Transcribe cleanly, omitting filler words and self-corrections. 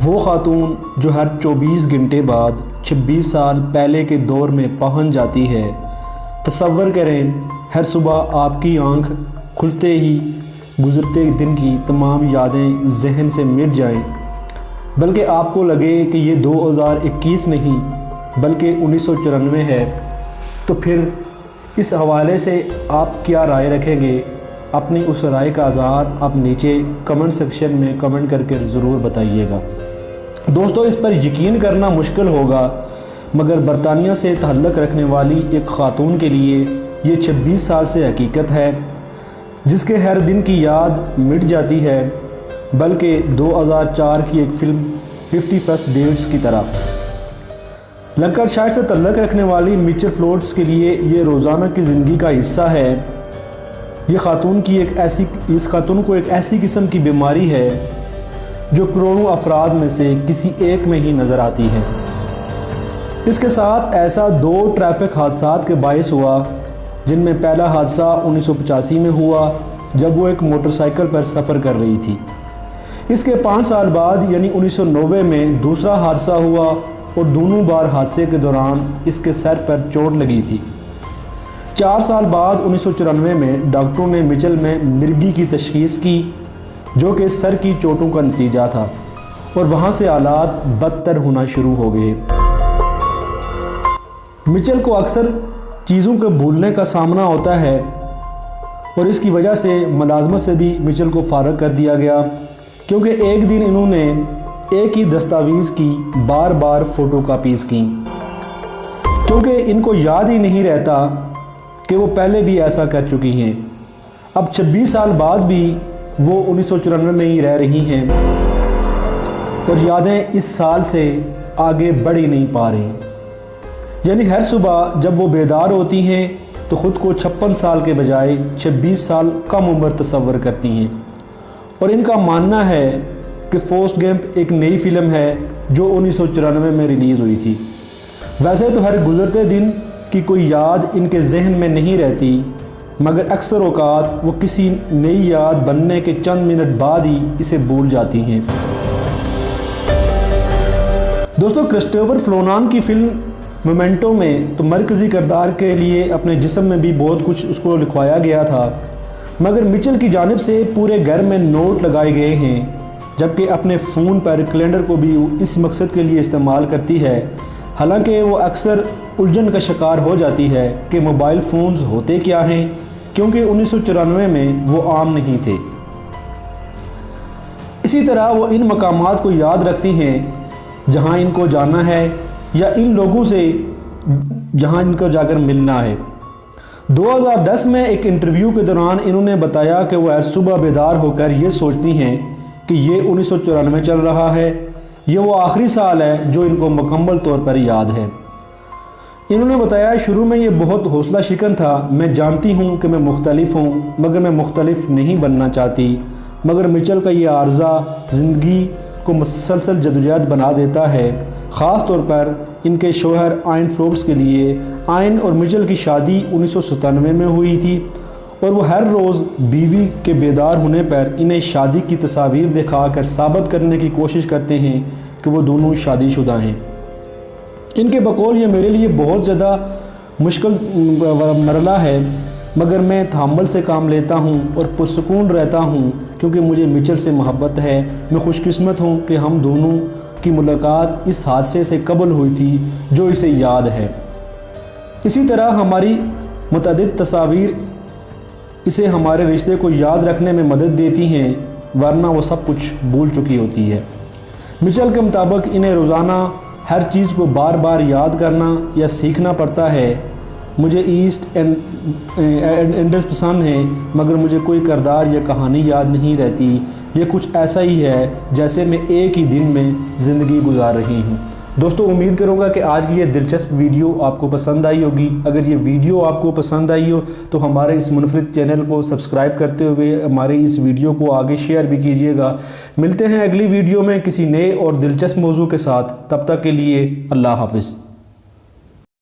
وہ خاتون جو ہر 24 گھنٹے بعد 26 سال پہلے کے دور میں پہنچ جاتی ہے۔ تصور کریں ہر صبح آپ کی آنکھ کھلتے ہی گزرتے دن کی تمام یادیں ذہن سے مٹ جائیں، بلکہ آپ کو لگے کہ یہ 2021 نہیں بلکہ 1994 ہے، تو پھر اس حوالے سے آپ کیا رائے رکھیں گے؟ اپنی اس رائے کا اظہار آپ نیچے کمنٹ سیکشن میں کمنٹ کر کے ضرور بتائیے گا۔ دوستو، اس پر یقین کرنا مشکل ہوگا مگر برطانیہ سے تعلق رکھنے والی ایک خاتون کے لیے یہ 26 سال سے حقیقت ہے، جس کے ہر دن کی یاد مٹ جاتی ہے، بلکہ 2004 کی ایک فلم 50 فرسٹ ڈیٹس کی طرح۔ لنکر شائر سے تعلق رکھنے والی میچل فلورڈس کے لیے یہ روزانہ کی زندگی کا حصہ ہے۔ اس خاتون کو ایک ایسی قسم کی بیماری ہے جو کروڑوں افراد میں سے کسی ایک میں ہی نظر آتی ہے۔ اس کے ساتھ ایسا 2 ٹریفک حادثات کے باعث ہوا، جن میں پہلا حادثہ 1985 میں ہوا جب وہ ایک موٹر سائیکل پر سفر کر رہی تھی۔ اس کے 5 سال بعد یعنی 1990 میں دوسرا حادثہ ہوا اور دونوں بار حادثے کے دوران اس کے سر پر چوٹ لگی تھی۔ 4 سال بعد 1994 میں ڈاکٹروں نے مچل میں مرگی کی تشخیص کی، جو کہ سر کی چوٹوں کا نتیجہ تھا، اور وہاں سے حالات بدتر ہونا شروع ہو گئے۔ مچل کو اکثر چیزوں کے بھولنے کا سامنا ہوتا ہے اور اس کی وجہ سے ملازمت سے بھی مچل کو فارغ کر دیا گیا، کیونکہ ایک دن انہوں نے ایک ہی دستاویز کی بار بار فوٹو کاپیز کیں، کیونکہ ان کو یاد ہی نہیں رہتا کہ وہ پہلے بھی ایسا کر چکی ہیں۔ اب 26 سال بعد بھی وہ 1994 میں ہی رہ رہی ہیں اور یادیں اس سال سے آگے بڑھ ہی نہیں پا رہی۔ یعنی ہر صبح جب وہ بیدار ہوتی ہیں تو خود کو 56 سال کے بجائے 26 سال کم عمر تصور کرتی ہیں، اور ان کا ماننا ہے کہ فورسٹ گیمپ ایک نئی فلم ہے جو 1994 میں ریلیز ہوئی تھی۔ ویسے تو ہر گزرتے دن کی کوئی یاد ان کے ذہن میں نہیں رہتی، مگر اکثر اوقات وہ کسی نئی یاد بننے کے چند منٹ بعد ہی اسے بھول جاتی ہیں۔ دوستو، کرسٹوفر فلونان کی فلم مومنٹو میں تو مرکزی کردار کے لیے اپنے جسم میں بھی بہت کچھ اس کو لکھوایا گیا تھا، مگر مچل کی جانب سے پورے گھر میں نوٹ لگائے گئے ہیں، جبکہ اپنے فون پر کیلنڈر کو بھی اس مقصد کے لیے استعمال کرتی ہے۔ حالانکہ وہ اکثر الجھن کا شکار ہو جاتی ہے کہ موبائل فونز ہوتے کیا ہیں، کیونکہ 1994 میں وہ عام نہیں تھے۔ اسی طرح وہ ان مقامات کو یاد رکھتی ہیں جہاں ان کو جانا ہے یا ان لوگوں سے جہاں ان کو جا کر ملنا ہے۔ 2010 میں ایک انٹرویو کے دوران انہوں نے بتایا کہ وہ ہر صبح بیدار ہو کر یہ سوچتی ہیں کہ یہ 1994 چل رہا ہے، یہ وہ آخری سال ہے جو ان کو مکمل طور پر یاد ہے۔ انہوں نے بتایا، شروع میں یہ بہت حوصلہ شکن تھا، میں جانتی ہوں کہ میں مختلف ہوں مگر میں مختلف نہیں بننا چاہتی، مگر مچل کا یہ عارضہ زندگی کو مسلسل جدوجہد بنا دیتا ہے، خاص طور پر ان کے شوہر آئن فلورڈس کے لیے۔ آئن اور مچل کی شادی 1997 میں ہوئی تھی، اور وہ ہر روز بیوی کے بیدار ہونے پر انہیں شادی کی تصاویر دکھا کر ثابت کرنے کی کوشش کرتے ہیں کہ وہ دونوں شادی شدہ ہیں۔ ان کے بقول یہ میرے لیے بہت زیادہ مشکل مرحلہ ہے، مگر میں تحمل سے کام لیتا ہوں اور پرسکون رہتا ہوں، کیونکہ مجھے مچل سے محبت ہے۔ میں خوش قسمت ہوں کہ ہم دونوں کی ملاقات اس حادثے سے قبل ہوئی تھی جو اسے یاد ہے۔ اسی طرح ہماری متعدد تصاویر اسے ہمارے رشتے کو یاد رکھنے میں مدد دیتی ہیں، ورنہ وہ سب کچھ بھول چکی ہوتی ہے۔ مچل کے مطابق انہیں روزانہ ہر چیز کو بار بار یاد کرنا یا سیکھنا پڑتا ہے۔ مجھے ایسٹ اینڈز پسند ہیں، مگر مجھے کوئی کردار یا کہانی یاد نہیں رہتی، یہ کچھ ایسا ہی ہے جیسے میں ایک ہی دن میں زندگی گزار رہی ہوں۔ دوستو، امید کروں گا کہ آج کی یہ دلچسپ ویڈیو آپ کو پسند آئی ہوگی۔ اگر یہ ویڈیو آپ کو پسند آئی ہو تو ہمارے اس منفرد چینل کو سبسکرائب کرتے ہوئے ہمارے اس ویڈیو کو آگے شیئر بھی کیجیے گا۔ ملتے ہیں اگلی ویڈیو میں کسی نئے اور دلچسپ موضوع کے ساتھ، تب تک کے لیے اللہ حافظ۔